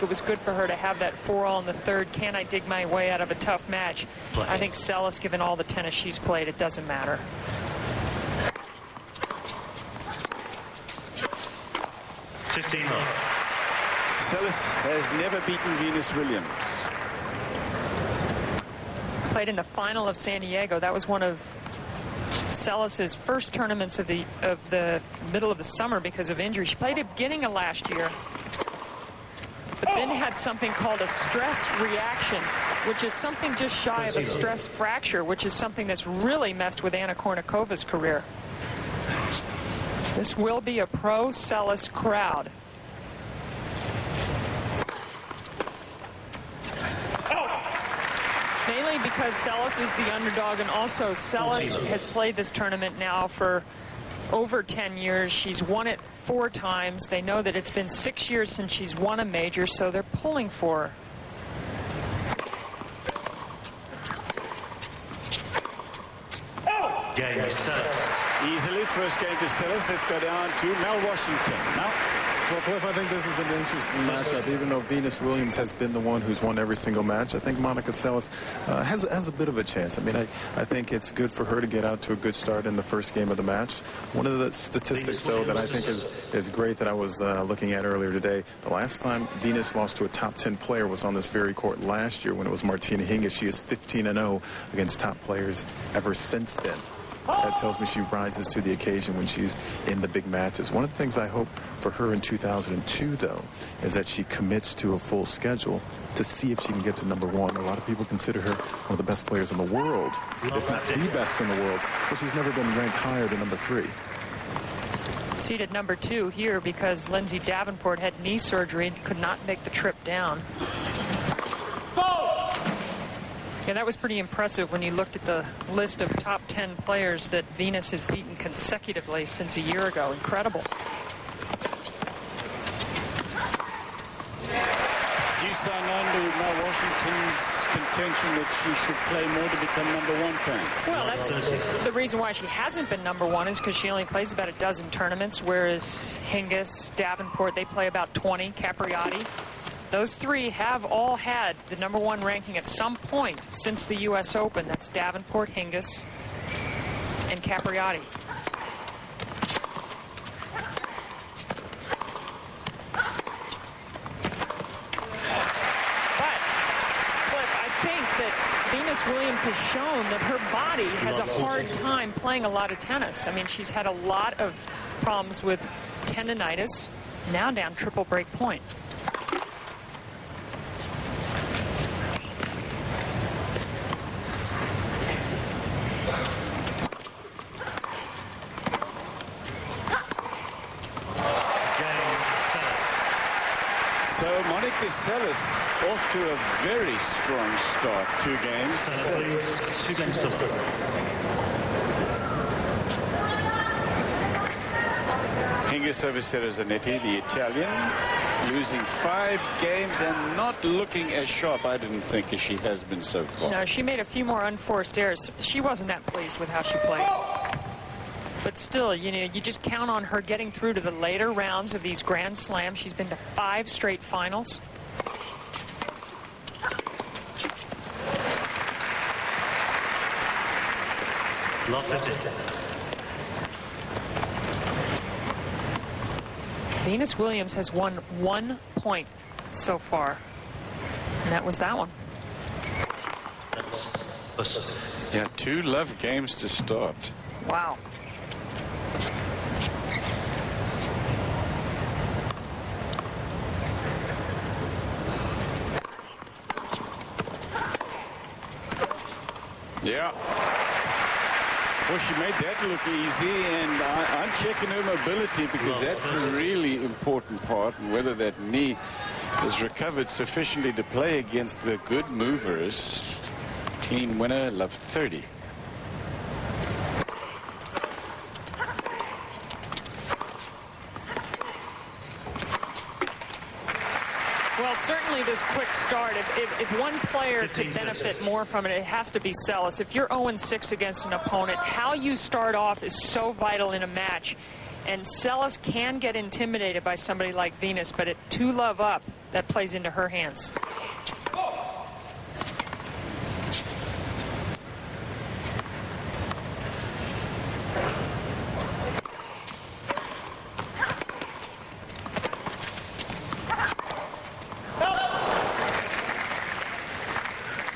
It was good for her to have that 4-all in the third. Can I dig my way out of a tough match? I think Seles, given all the tennis she's played, it doesn't matter. Seles has never beaten Venus Williams. Played in the final of San Diego. That was one of Seles' first tournaments of the middle of the summer because of injury. She played at the beginning of last year, but then had something called a stress reaction, which is something just shy of a stress fracture, which is something that's really messed with Anna Kournikovas' career. This will be a pro Seles crowd. Mainly because Seles is the underdog, and also Seles has played this tournament now for over 10 years. She's won it 4 times. They know that it's been 6 years since she's won a major, so they're pulling for her. Game Seles. Easily, first game to Seles. Let's go down to Mel Washington. Mel? Well, Cliff, I think this is an interesting matchup. Even though Venus Williams has been the one who's won every single match, I think Monica Seles has a bit of a chance. I mean, I think it's good for her to get out to a good start in the first game of the match. One of the statistics, though, that I think is great that I was looking at earlier today, the last time Venus lost to a top 10 player was on this very court last year when it was Martina Hingis. She is 15-0 against top players ever since then. That tells me she rises to the occasion when she's in the big matches. One of the things I hope for her in 2002, though, is that she commits to a full schedule to see if she can get to #1. A lot of people consider her one of the best players in the world, if not the best in the world, but she's never been ranked higher than #3. Seated #2 here because Lindsay Davenport had knee surgery and could not make the trip down. Yeah, that was pretty impressive when you looked at the list of top 10 players that Venus has beaten consecutively since a year ago. Incredible. You sign on to Mel Washington's contention that she should play more to become #1 fan. Well, that's the reason why she hasn't been #1 is because she only plays about a dozen tournaments, whereas Hingis, Davenport, they play about 20, Capriati. Those 3 have all had the #1 ranking at some point since the U.S. Open. That's Davenport, Hingis, and Capriati. But, Cliff, I think that Venus Williams has shown that her body has a hard time playing a lot of tennis. I mean, she's had a lot of problems with tendonitis, now down triple break point. So Monica Seles off to a very strong start. 2 games. Seles, 2 games to go. Hingis over Zanetti, the Italian, losing 5 games and not looking as sharp, I didn't think, as she has been so far. No, she made a few more unforced errors. She wasn't that pleased with how she played. But still, you know, you just count on her getting through to the later rounds of these Grand Slams. She's been to 5 straight finals. Love 50. Venus Williams has won 1 point so far, and that was that one. Yeah, 2 love games to start. Wow. Yeah. Well, she made that look easy, and I'm checking her mobility because that's the really important part, and whether that knee has recovered sufficiently to play against the good movers. Clean winner, love 30. Well, certainly this quick start, if one player could benefit more from it, it has to be Seles. If you're 0-6 against an opponent, how you start off is so vital in a match. And Seles can get intimidated by somebody like Venus, but at 2-love up, that plays into her hands.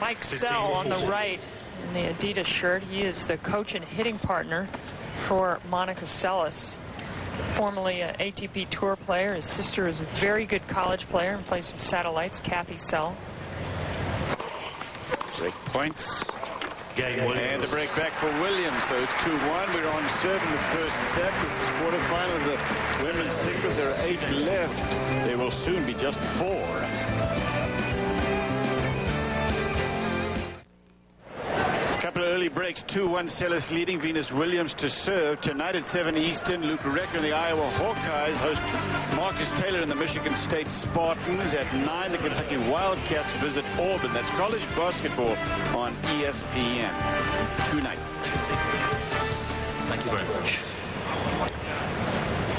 Mike Sell on the right in the Adidas shirt. He is the coach and hitting partner for Monica Seles, formerly an ATP Tour player. His sister is a very good college player and plays some satellites, Kathy Sell. Break points. Game And Williams. the break back for Williams. So it's 2-1. We're on serve in the first set. This is quarterfinal of the women's singles. There are 8 left. There will soon be just 4. Couple of early breaks. 2-1 Seles leading. Venus Williams to serve. Tonight at 7 Eastern, Luke Recker and the Iowa Hawkeyes host Marcus Taylor and the Michigan State Spartans. At 9, the Kentucky Wildcats visit Auburn. That's college basketball on ESPN tonight. Thank you very much.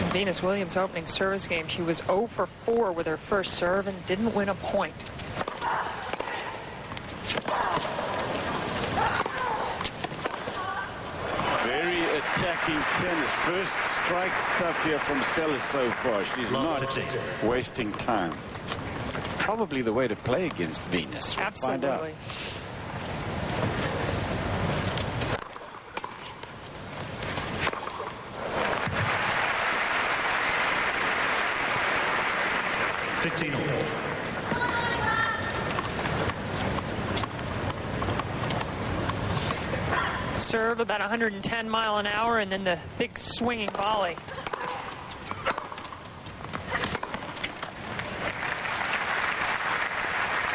In Venus Williams' opening service game, she was 0 for 4 with her first serve and didn't win a point. Very attacking tennis. First strike stuff here from Seles so far. She's not wasting time. It's probably the way to play against Venus. We'll find out. Absolutely. Serve about 110 mile an hour, and then the big swinging volley.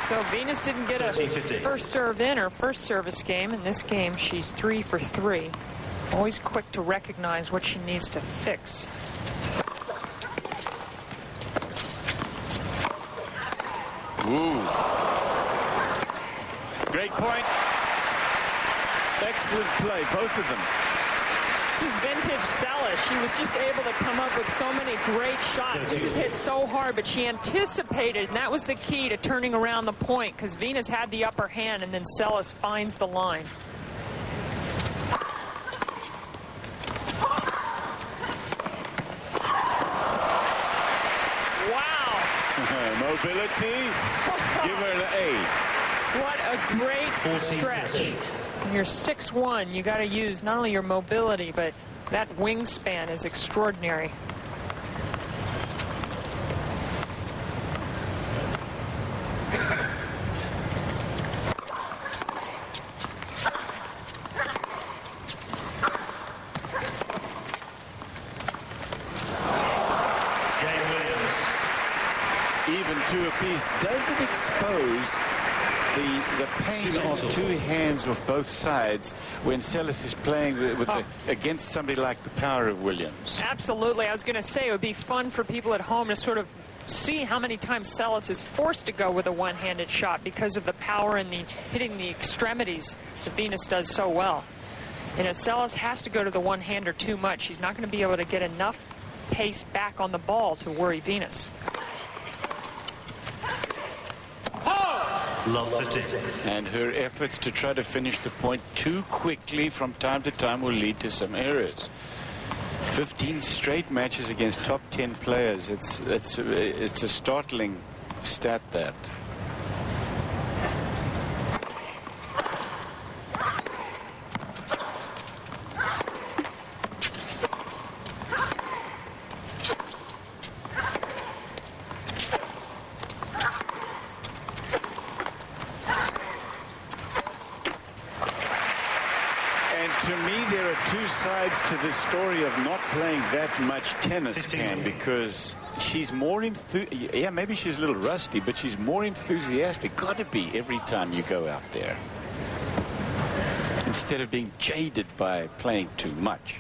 So Venus didn't get a first serve in her first service game. In this game, she's 3 for 3. Always quick to recognize what she needs to fix. Ooh. Great point. Excellent play, both of them. This is vintage Seles. She was just able to come up with so many great shots. This is hit so hard, but she anticipated, and that was the key to turning around the point, because Venus had the upper hand, and then Seles finds the line. Wow. Mobility. Give her an A. What a great stretch. When you're 6'1", you got to use not only your mobility, but that wingspan is extraordinary. Game Williams. Even 2 apiece. Does it expose the pain of 2 hands with both sides when Seles is playing with against somebody like the power of Williams? Absolutely. I was going to say it would be fun for people at home to sort of see how many times Seles is forced to go with a one-handed shot because of the power and the hitting the extremities that Venus does so well. And if Seles has to go to the one-hander too much, she's not going to be able to get enough pace back on the ball to worry Venus. Love 50. And her efforts to try to finish the point too quickly from time to time will lead to some errors. 15 straight matches against top 10 players. It's a startling stat, that. To me, there are 2 sides to this story of not playing that much tennis, Cam, because she's more maybe she's a little rusty, but she's more enthusiastic. Got to be every time you go out there, instead of being jaded by playing too much.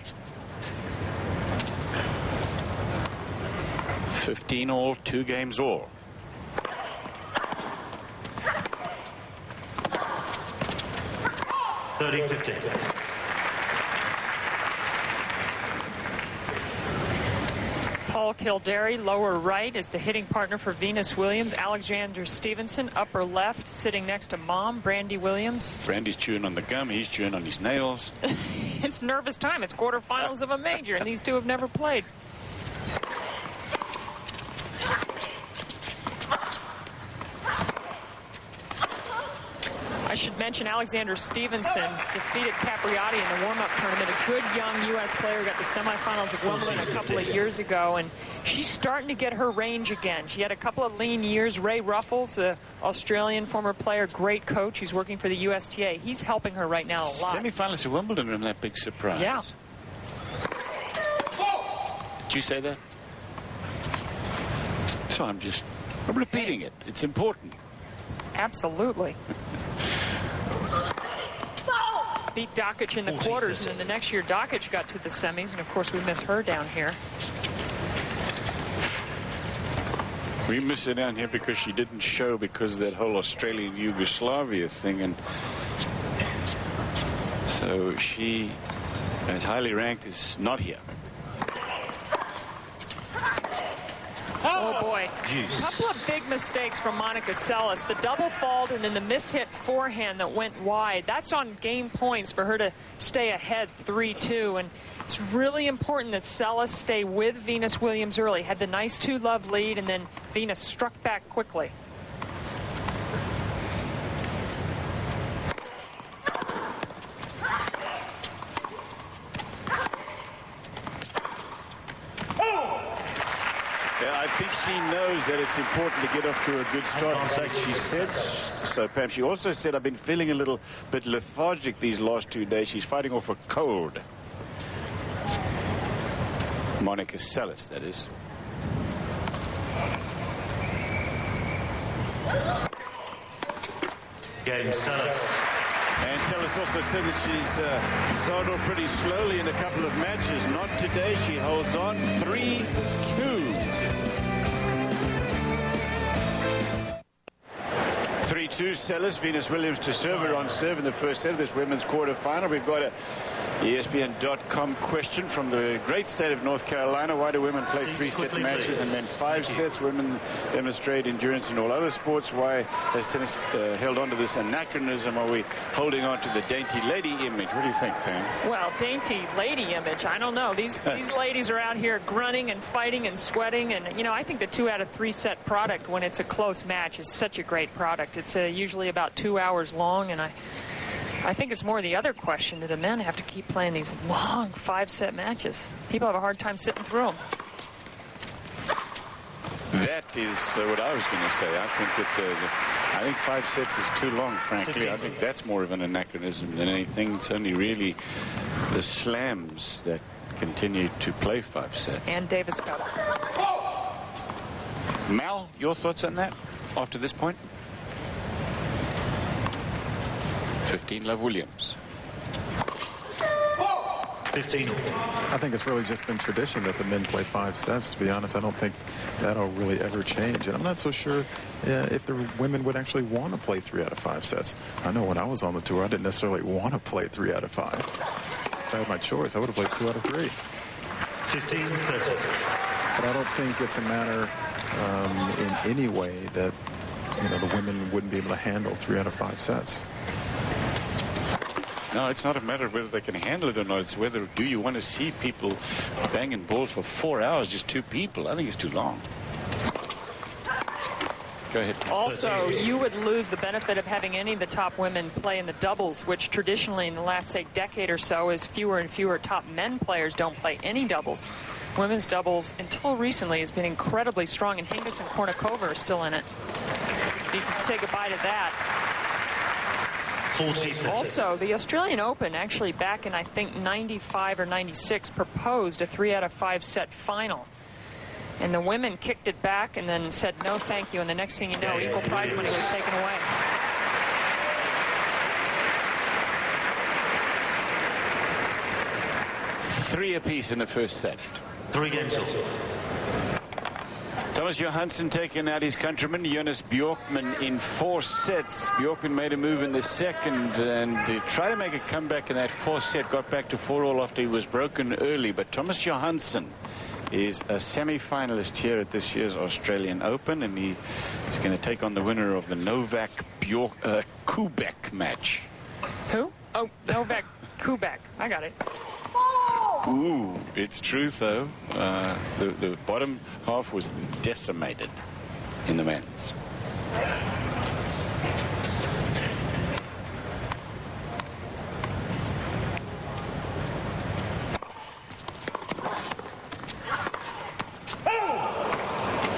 15 all, 2 games all. Hull Kildare. Lower right is the hitting partner for Venus Williams. Alexander Stevenson, upper left, sitting next to mom, Brandy Williams. Brandy's chewing on the gum. He's chewing on his nails. It's nervous time. It's quarterfinals of a major, and these two have never played. I should mention Alexander Stevenson defeated Capriati in the warm-up tournament. A good young U.S. player, got the semifinals of Wimbledon a couple of years ago, and she's starting to get her range again. She had a couple of lean years. Ray Ruffles, an Australian former player, great coach. He's working for the USTA. He's helping her right now a lot. Semifinals of Wimbledon and that big surprise. Yeah. Did you say that? So I'm repeating it. It's important. Absolutely. Beat Dokic in the quarters, and then the next year Dokic got to the semis, and of course we miss her down here. We miss her down here because she didn't show because of that whole Australian Yugoslavia thing, and so she, as highly ranked, is not here. Oh, boy. A couple of big mistakes from Monica Seles. The double fault and then the mishit forehand that went wide. That's on game points for her to stay ahead 3-2. And it's really important that Seles stay with Venus Williams early. Had the nice 2-love lead, and then Venus struck back quickly. I think she knows that it's important to get off to a good start. In fact, she said so, Pam. She also said, I've been feeling a little bit lethargic these last 2 days. She's fighting off a cold. Monica Seles, that is. Game Seles. And Seles also said that she's started off pretty slowly in a couple of matches. Not today. She holds on 3-2. 3-2, Seles. Venus Williams to serve her on serve in the first set of this women's quarterfinal. We've got a ESPN.com question from the great state of North Carolina. Why do women play 3-set matches and then 5 sets? Women demonstrate endurance in all other sports. Why has tennis held on to this anachronism? Are we holding on to the dainty lady image? What do you think, Pam? Well, dainty lady image, I don't know. These ladies are out here grunting and fighting and sweating. And, you know, I think the 2 out of 3 set product when it's a close match is such a great product. It's usually about 2 hours long, and I think it's more the other question. Do the men have to keep playing these long 5-set matches? People have a hard time sitting through them. That is what I was going to say. I think that I think 5 sets is too long, frankly. I think that's more of an anachronism than anything. It's only really the slams that continue to play 5 sets. And Davis Cup. Mal, your thoughts on that after this point? 15, Love Williams. 15. I think it's really just been tradition that the men play 5 sets. To be honest, I don't think that'll really ever change. And I'm not so sure if the women would actually want to play 3 out of 5 sets. I know when I was on the tour, I didn't necessarily want to play 3 out of 5. If I had my choice, I would have played 2 out of 3. 15, 30. But I don't think it's a matter in any way that, you know, the women wouldn't be able to handle 3 out of 5 sets. No, it's not a matter of whether they can handle it or not. It's whether, do you want to see people banging balls for 4 hours, just 2 people? I think it's too long. Go ahead. Also, you would lose the benefit of having any of the top women play in the doubles, which traditionally in the last, say, decade or so is fewer and fewer top men players don't play any doubles. Women's doubles, until recently, has been incredibly strong, and Hingis and Kornikova are still in it. So you can say goodbye to that. 40. Also, the Australian Open, actually back in, I think, 95 or 96, proposed a 3 out of 5 set final. And the women kicked it back and then said, no, thank you. And the next thing you know, equal prize money was taken away. Three apiece in the first set. 3 games all. Thomas Johansson taking out his countryman Jonas Bjorkman in 4 sets. Bjorkman made a move in the second and tried to make a comeback in that 4th set. Got back to 4-all after he was broken early. But Thomas Johansson is a semi-finalist here at this year's Australian Open, and he's going to take on the winner of the Novak Kubek match. Who? Oh, Novak Kubek. I got it. Ooh, it's truth, though. The bottom half was decimated in the men's.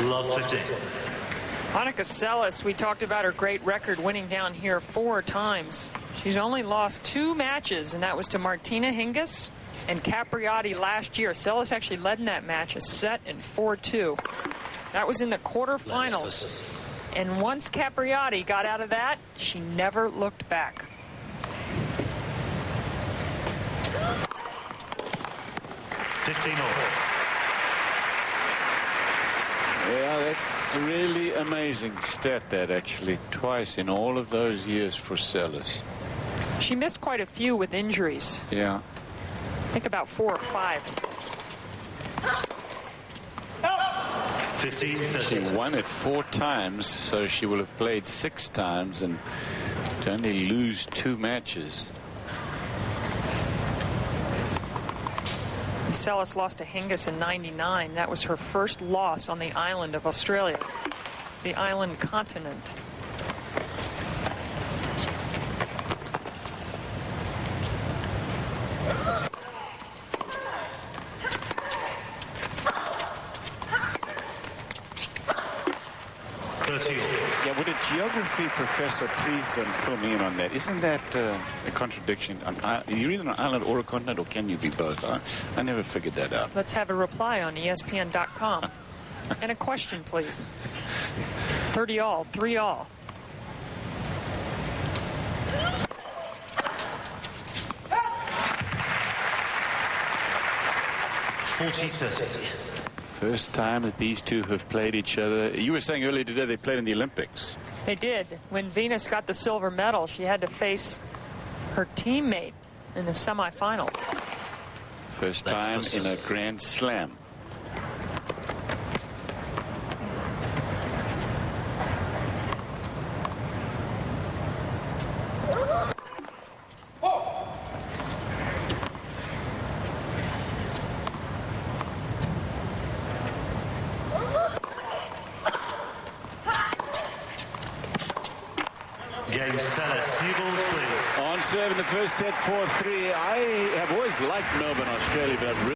Love 15. Monica Seles, we talked about her great record winning down here 4 times. She's only lost 2 matches, and that was to Martina Hingis and Capriati last year. Seles actually led in that match, a set in 4-2. That was in the quarterfinals. And once Capriati got out of that, she never looked back. Yeah, that's really amazing stat, that actually. Twice in all of those years for Seles. She missed quite a few with injuries. Yeah. I think about 4 or 5. 15-30. She won it 4 times, so she will have played 6 times and to only lose 2 matches. Seles lost to Hingis in '99. That was her first loss on the island of Australia, the island continent. Yeah, would a geography professor please fill me in on that? Isn't that a contradiction? You're either an island or a continent, or can you be both? I never figured that out. Let's have a reply on ESPN.com. And a question, please. 30 all, 3 all. First time that these two have played each other. You were saying earlier today they played in the Olympics. They did. When Venus got the silver medal, she had to face her teammate in the semifinals. First time in a Grand Slam. Game Seles. New balls, please. On serve in the first set, 4-3. I have always liked Melbourne, Australia, but I've really